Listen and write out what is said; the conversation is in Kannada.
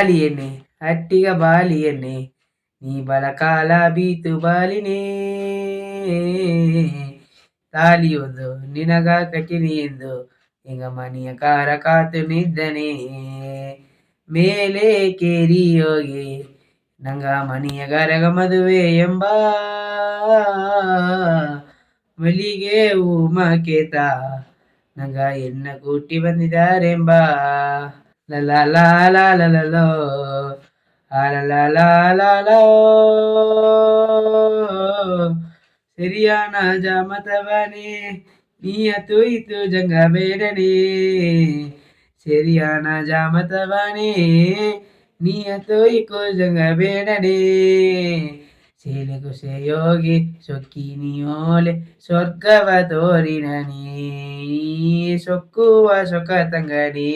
ಬಾಲಿಯನ್ನೇ ಅಟ್ಟಿಗ ಬಾಲಿಯನ್ನೇ ನೀ ಬಲಕಾಲ ಬೀತು ಬಾಲಿನೇ ತಾಲಿಯೊಂದು ನಿನಗ ಕಟ್ಟಿನಿ ಎಂದು ಈಗ ಮನೆಯ ಕಾರ ಕಾತು ನಿದ್ದನೆ ಮೇಲೆ ಕೇರಿ ಹೋಗಿ ನಂಗ ಮನೆಯ ಗರಗ ಮದುವೆ ಎಂಬ ಮಲ್ಲಿಗೆ ಹೂ ಮಾಕೇತ ನಂಗ ಎನ್ನ ಕೂಟಿ ಬಂದಿದ್ದಾರೆಂಬ ಲಲೋ ಆಲಲೋ ಸರಿಯಾನ ಜಾಮತವನೇ ನೀಯತು ಇತು ಜಂಗ ಬೇಡನೆ ಸರಿಯಾನ ಜಾಮತವನೇ ನೀಯತು ಇಕು ಜಂಗ ಬೇಡನೆ ಸೇಲೆಗು ಸೇಯೋಗಿ ಸೊಕ್ಕಿ ನೀಯೋಲೆ ಸ್ವರ್ಗವ ತೋರಿನ ನೀ ಸೊಕ್ಕುವ ಸೊಕ್ಕ ತಂಗಡಿ